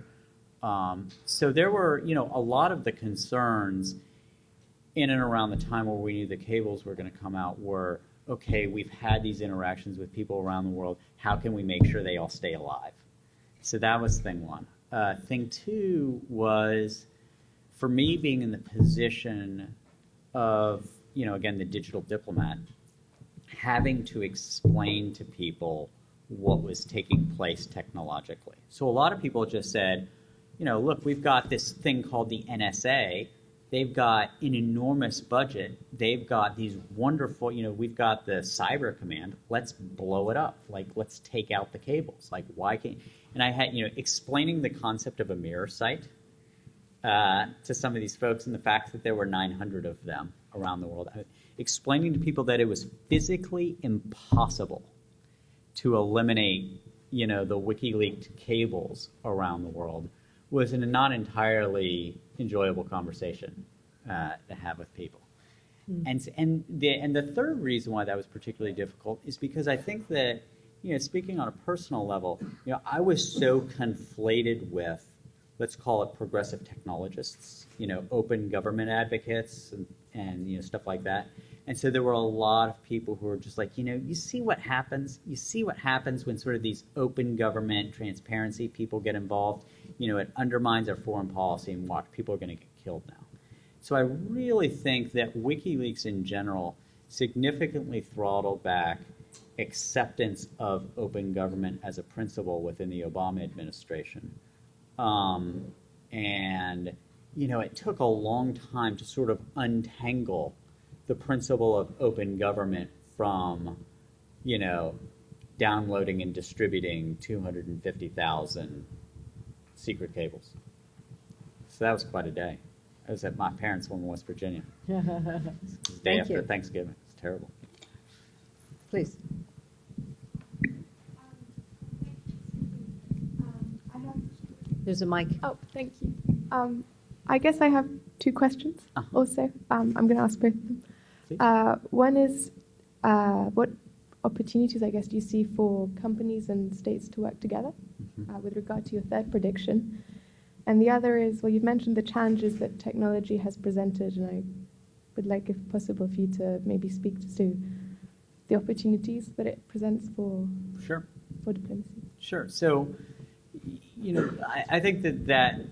So there were, a lot of the concerns in and around the time where we knew the cables were going to come out were, okay, we've had these interactions with people around the world. How can we make sure they all stay alive? So that was thing one. Thing two was, for me, being in the position of, again, the digital diplomat, having to explain to people what was taking place technologically. So a lot of people just said, look, we've got this thing called the NSA. They've got an enormous budget. They've got these wonderful, we've got the cyber command. Let's blow it up. Let's take out the cables. Why can't? And I had, explaining the concept of a mirror site to some of these folks, and the fact that there were 900 of them around the world, explaining to people that it was physically impossible to eliminate, the WikiLeaks cables around the world was a not entirely enjoyable conversation to have with people. Mm. And the third reason why that was particularly difficult is because I think that, speaking on a personal level, I was so conflated with, let's call it progressive technologists, open government advocates and stuff like that And so there were a lot of people who were just like, you see what happens? You see what happens when sort of these open government transparency people get involved? It undermines our foreign policy, and watch, people are going to get killed now. So I really think that WikiLeaks in general significantly throttled back acceptance of open government as a principle within the Obama administration. And, it took a long time to sort of untangle the principle of open government from, downloading and distributing 250,000 secret cables. So that was quite a day. I was at my parents' home in West Virginia. It was the day after Thanksgiving. It's terrible. Please. There's a mic. Oh, thank you. I guess I have two questions also. I'm going to ask both of them. One is, what opportunities, I guess, do you see for companies and states to work together with regard to your third prediction? And the other is, well, you've mentioned the challenges that technology has presented, and I would like, if possible, for you to maybe speak to the opportunities that it presents for diplomacy. Sure. So, I think that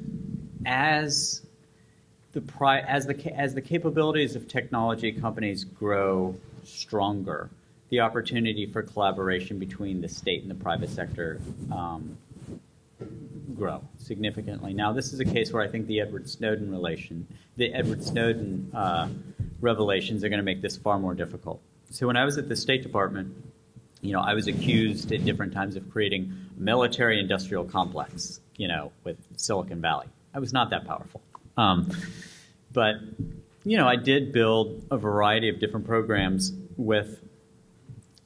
as the capabilities of technology companies grow stronger, the opportunity for collaboration between the state and the private sector grow significantly. Now, this is a case where I think the Edward Snowden revelations are going to make this far more difficult. So when I was at the State Department, I was accused at different times of creating a military-industrial complex, with Silicon Valley. I was not that powerful. But, I did build a variety of different programs with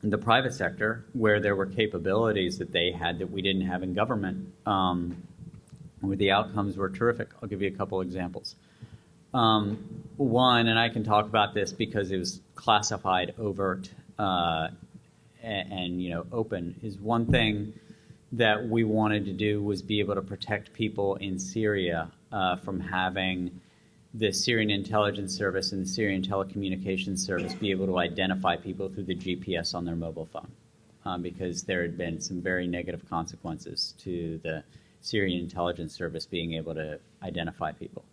the private sector where there were capabilities that they had that we didn't have in government, where the outcomes were terrific. I'll give you a couple examples. One, and I can talk about this because it was classified, overt, and open, is one thing that we wanted to do was be able to protect people in Syria from having the Syrian intelligence service and the Syrian telecommunications service be able to identify people through the GPS on their mobile phone, because there had been some very negative consequences to the Syrian intelligence service being able to identify people.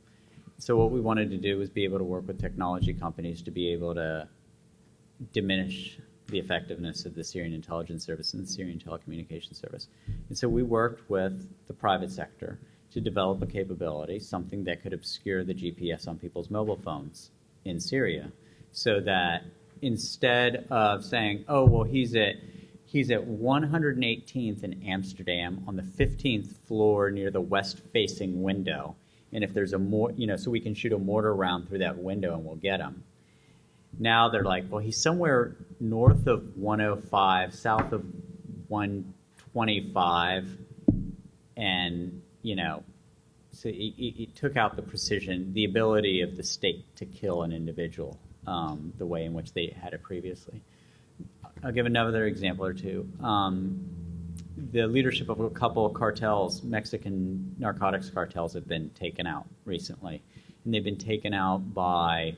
So what we wanted to do was be able to work with technology companies to be able to diminish the effectiveness of the Syrian intelligence service and the Syrian telecommunications service. And so we worked with the private sector to develop a capability, something that could obscure the GPS on people's mobile phones in Syria, so that instead of saying, oh, well, he's at 118th in Amsterdam on the 15th floor near the west-facing window, and if there's so we can shoot a mortar round through that window and we'll get him. Now they're like, well, he's somewhere north of 105, south of 125, and, so it took out the precision, the ability of the state to kill an individual the way in which they had it previously. I'll give another example or two. The leadership of a couple of cartels, Mexican narcotics cartels, have been taken out recently. And they've been taken out by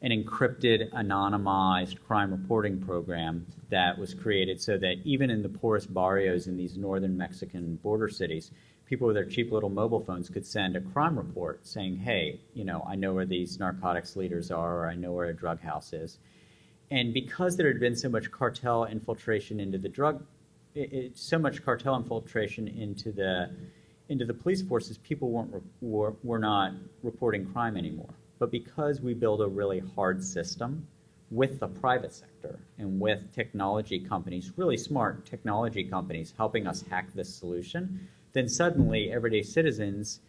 an encrypted, anonymized crime reporting program that was created so that even in the poorest barrios in these northern Mexican border cities, people with their cheap little mobile phones could send a crime report saying, hey, I know where these narcotics leaders are, or I know where a drug house is. And because there had been so much cartel infiltration into the into the police forces, people were not reporting crime anymore. But because we build a really hard system with the private sector and with technology companies, really smart technology companies helping us hack this solution, then suddenly everyday citizens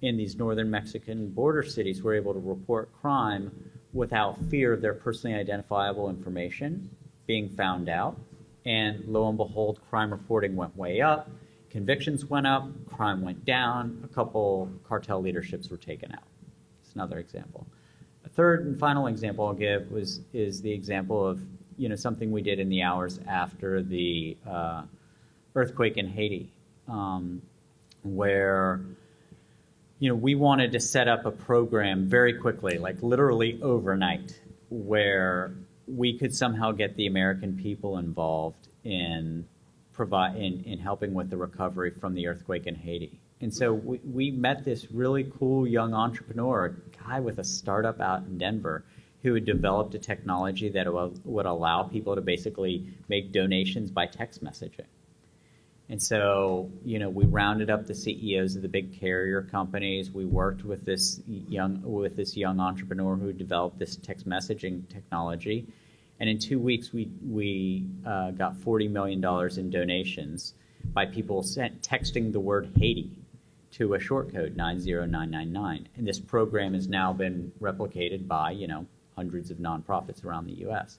in these northern Mexican border cities were able to report crime without fear of their personally identifiable information being found out. And lo and behold, crime reporting went way up, convictions went up, crime went down, a couple cartel leaderships were taken out. It's another example. A third and final example I'll give is the example of something we did in the hours after the earthquake in Haiti, where we wanted to set up a program very quickly, like literally overnight, where we could somehow get the American people involved in helping with the recovery from the earthquake in Haiti. And so we met this really cool young entrepreneur, a guy with a startup out in Denver, who had developed a technology that would allow people to basically make donations by text messaging. And so, we rounded up the CEOs of the big carrier companies. We worked with this young entrepreneur who developed this text messaging technology. And in 2 weeks, we got $40 million in donations by people texting the word Haiti to a short code, 90999. And this program has now been replicated by, hundreds of nonprofits around the U.S.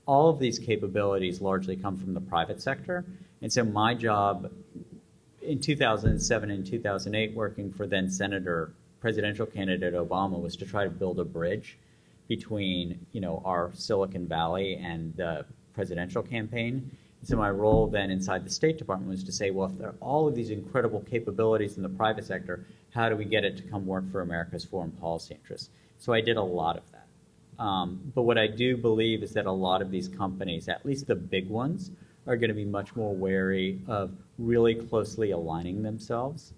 All of these capabilities largely come from the private sector. And so my job in 2007 and 2008, working for then presidential candidate Obama, was to try to build a bridge between, our Silicon Valley and the presidential campaign. And so my role then inside the State Department was to say, well, if there are all of these incredible capabilities in the private sector, how do we get it to come work for America's foreign policy interests? So I did a lot of that. But what I do believe is that a lot of these companies, at least the big ones, are going to be much more wary of really closely aligning themselves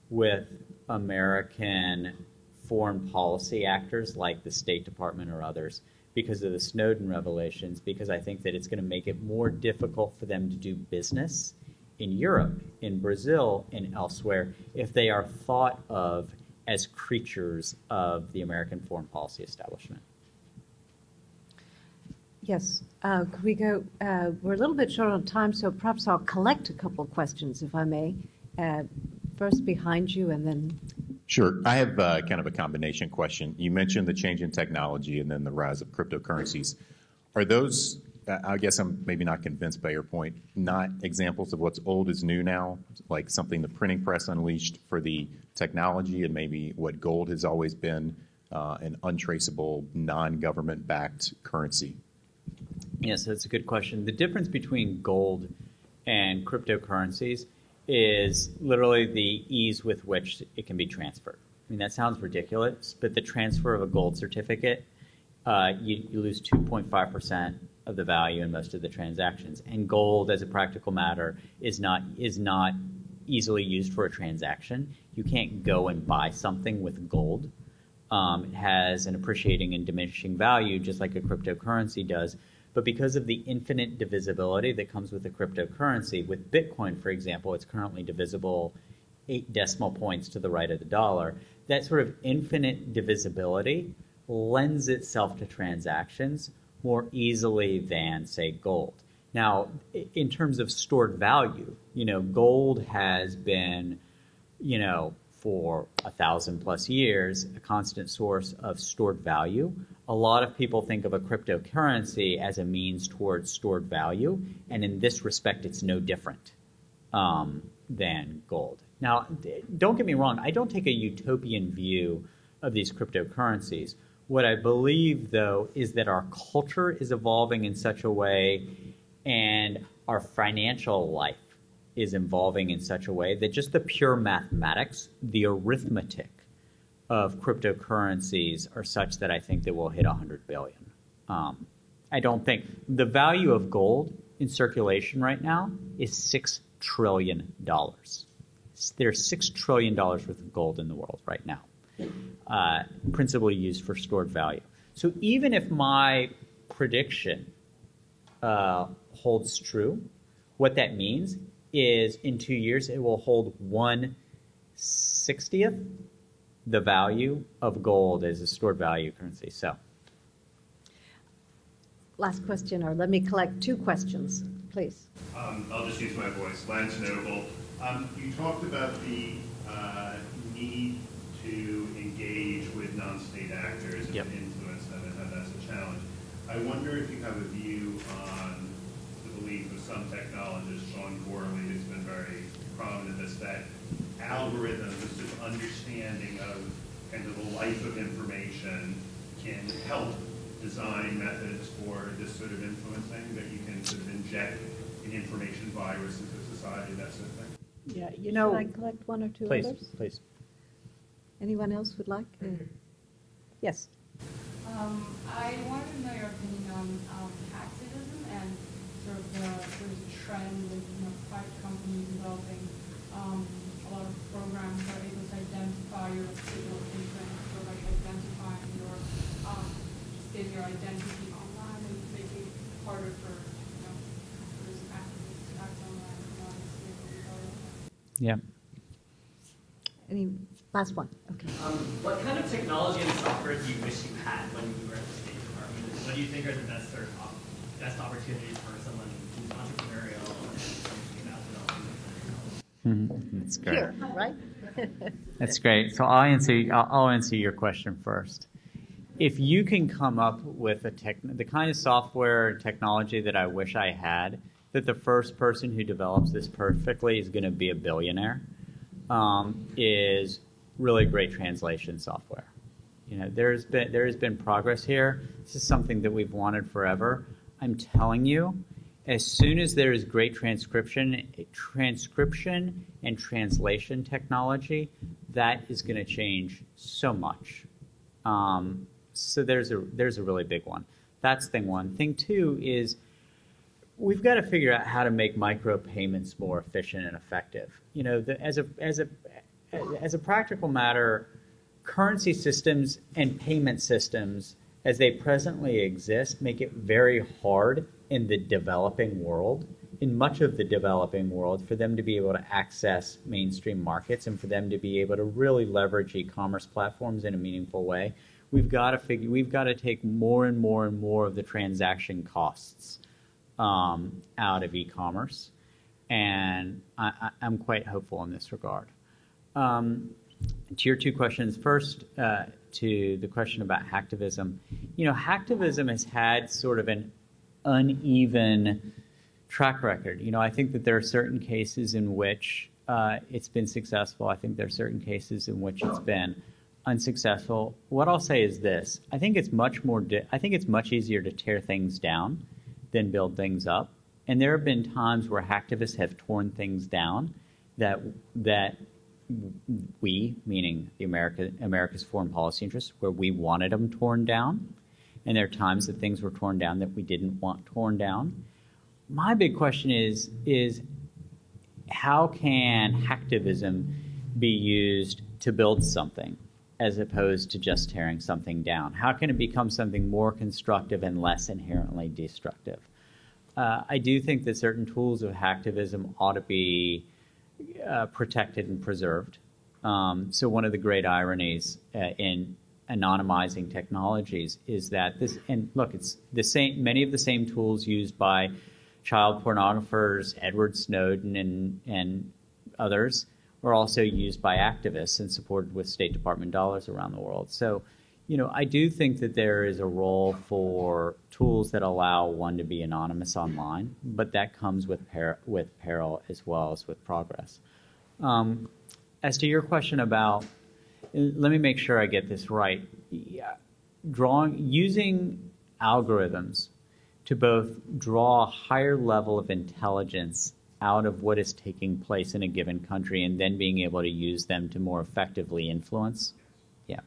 with American foreign policy actors like the State Department or others because of the Snowden revelations, because I think that it's going to make it more difficult for them to do business in Europe, in Brazil, and elsewhere if they are thought of as creatures of the American foreign policy establishment. Yes. Could we go? We're a little bit short on time, so perhaps I'll collect a couple of questions, if I may. First behind you, and then... Sure. I have kind of a combination question. You mentioned the change in technology and then the rise of cryptocurrencies. Are those, I guess I'm maybe not convinced by your point, not examples of what's old is new now, like something the printing press unleashed for the technology and maybe what gold has always been, an untraceable, non-government-backed currency? Yes, that's a good question. The difference between gold and cryptocurrencies is literally the ease with which it can be transferred. I mean, that sounds ridiculous, but the transfer of a gold certificate, you lose 2.5% of the value in most of the transactions. And gold, as a practical matter, is not easily used for a transaction. You can't go and buy something with gold. It has an appreciating and diminishing value, just like a cryptocurrency does. But because of the infinite divisibility that comes with a cryptocurrency, with Bitcoin, for example, it's currently divisible 8 decimal points to the right of the dollar. That sort of infinite divisibility lends itself to transactions more easily than, say, gold. Now, in terms of stored value, gold has been, for 1,000+ years, a constant source of stored value. A lot of people think of a cryptocurrency as a means towards stored value, and in this respect, it's no different than gold. Now, don't get me wrong, I don't take a utopian view of these cryptocurrencies. What I believe, though, is that our culture is evolving in such a way, and our financial life is evolving in such a way that just the pure mathematics, the arithmetic of cryptocurrencies are such that I think that we'll hit 100 billion. I don't think the value of gold in circulation right now is $6 trillion. There's $6 trillion worth of gold in the world right now, principally used for stored value. So even if my prediction holds true, what that means is in 2 years it will hold 1/60th the value of gold as a stored value currency. So, last question, or let me collect 2 questions, please. I'll just use my voice. Lance Noble. You talked about the need to engage with non-state actors and influence them and how that's a challenge. I wonder if you have a view on the belief of some technologists, Sean Corley has been very prominent in this, that algorithms, this sort of understanding of kind of the life of information can help design methods for this sort of influencing, that you can sort of inject an information virus into society, that sort of thing. Yeah, Should I collect 1 or 2 others? Please. Anyone else would like? Yes. I wanted to know your opinion on hacktivism and sort of the trend with private companies developing a lot of programs that are able to identify your digital footprint, sort of like identifying your your identity online and making it harder for those activists to act online. Yeah. Any last one? Okay. What kind of technology and software do you wish you had when you were at the State Department? What do you think are the best best opportunities for someone who's entrepreneurial and thinking about developing? That's great. Here, right? That's great. So I'll answer your question first. If you can come up with the kind of software and technology that I wish I had, that the first person who develops this perfectly is going to be a billionaire, is really great translation software. There has been progress here. This is something that we've wanted forever. I'm telling you, as soon as there is great transcription and translation technology, that is going to change so much. So there's a really big one. That's thing one. Thing two is we've got to figure out how to make micropayments more efficient and effective. As a practical matter, currency systems and payment systems as they presently exist make it very hard in the developing world, in much of the developing world, for them to be able to access mainstream markets and for them to be able to really leverage e-commerce platforms in a meaningful way. We've got to take more and more and more of the transaction costs out of e-commerce, and I'm quite hopeful in this regard. To your two questions, first, to the question about hacktivism. Hacktivism has had sort of an uneven track record. I think that there are certain cases in which it's been successful. I think there are certain cases in which it's been unsuccessful. What I'll say is this: I think it's much easier to tear things down than build things up. And there have been times where hacktivists have torn things down that we, meaning America's foreign policy interests, where we wanted them torn down. And there are times that things were torn down that we didn't want torn down. My big question is how can hacktivism be used to build something as opposed to just tearing something down? How can it become something more constructive and less inherently destructive? I do think that certain tools of hacktivism ought to be protected and preserved. So one of the great ironies in anonymizing technologies is that this, and look, it's the same, many of the same tools used by child pornographers, Edward Snowden and others, were also used by activists and supported with State Department dollars around the world. So, I do think that there is a role for tools that allow one to be anonymous online, but that comes with peril as well as with progress. As to your question about, let me make sure I get this right. Using algorithms to both draw a higher level of intelligence out of what is taking place in a given country and then being able to use them to more effectively influence. Yeah.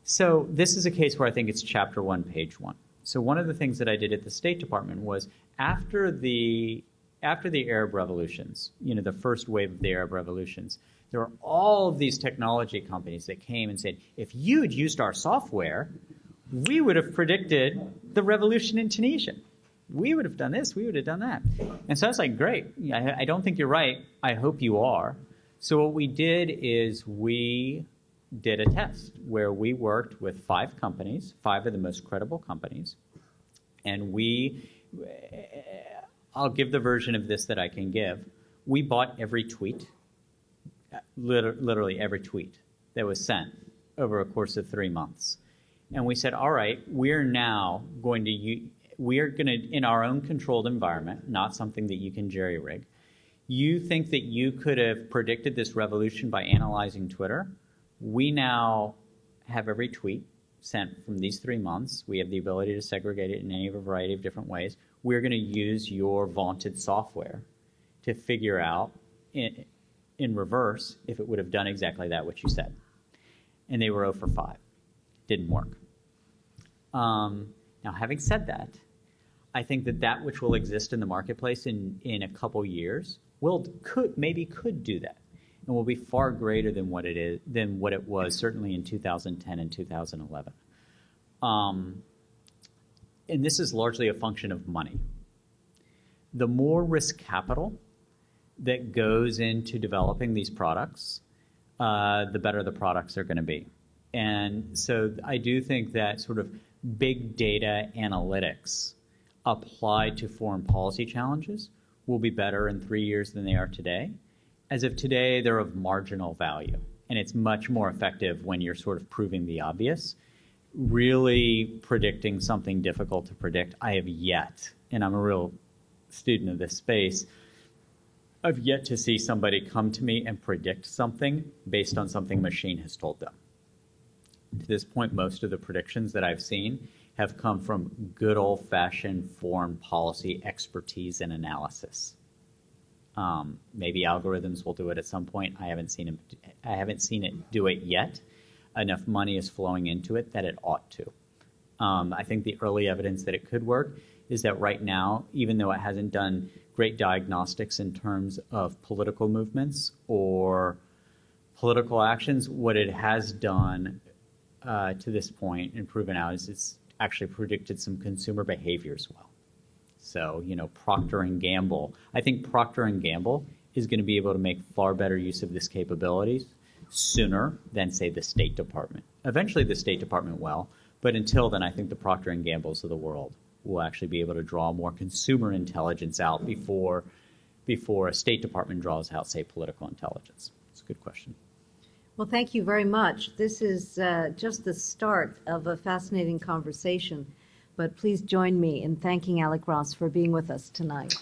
So this is a case where I think it's chapter 1, page 1. So one of the things that I did at the State Department was after the Arab revolutions, the first wave of the Arab revolutions, there were all of these technology companies that came and said, if you'd used our software, we would have predicted the revolution in Tunisia. We would have done this, we would have done that. And so I was like, great, I don't think you're right. I hope you are. So what we did is we did a test where we worked with 5 companies, 5 of the most credible companies, and I'll give the version of this that I can give. We bought every tweet, literally every tweet that was sent over a course of 3 months. And we said, all right, we're going to, in our own controlled environment, not something that you can jerry-rig, you think that you could have predicted this revolution by analyzing Twitter? We now have every tweet sent from these 3 months. We have the ability to segregate it in any of a variety of different ways. We're going to use your vaunted software to figure out in reverse if it would have done exactly that, what you said. And they were 0 for 5. Didn't work. Now, having said that, I think that which will exist in the marketplace in a couple years could do that, and will be far greater than what it was certainly in 2010 and 2011. And this is largely a function of money. The more risk capital that goes into developing these products, the better the products are going to be. And so I do think that sort of big data analytics applied to foreign policy challenges will be better in 3 years than they are today. As of today, they're of marginal value. And it's much more effective when you're sort of proving the obvious. Really predicting something difficult to predict, I have yet, and I'm a real student of this space, I've yet to see somebody come to me and predict something based on something machine has told them. To this point, most of the predictions that I've seen have come from good old-fashioned foreign policy expertise and analysis. Maybe algorithms will do it at some point. I haven't seen it do it yet. Enough money is flowing into it that it ought to. I think the early evidence that it could work is that right now, even though it hasn't done great diagnostics in terms of political movements or political actions, what it has done to this point and proven out is it's actually predicted some consumer behavior as well. So, Procter & Gamble. I think Procter & Gamble is going to be able to make far better use of this capabilities sooner than, say, the State Department. Eventually, the State Department will, but until then, I think the Procter & Gambles of the world will actually be able to draw more consumer intelligence out before a State Department draws out, say, political intelligence. It's a good question. Well, thank you very much. This is just the start of a fascinating conversation, but please join me in thanking Alec Ross for being with us tonight.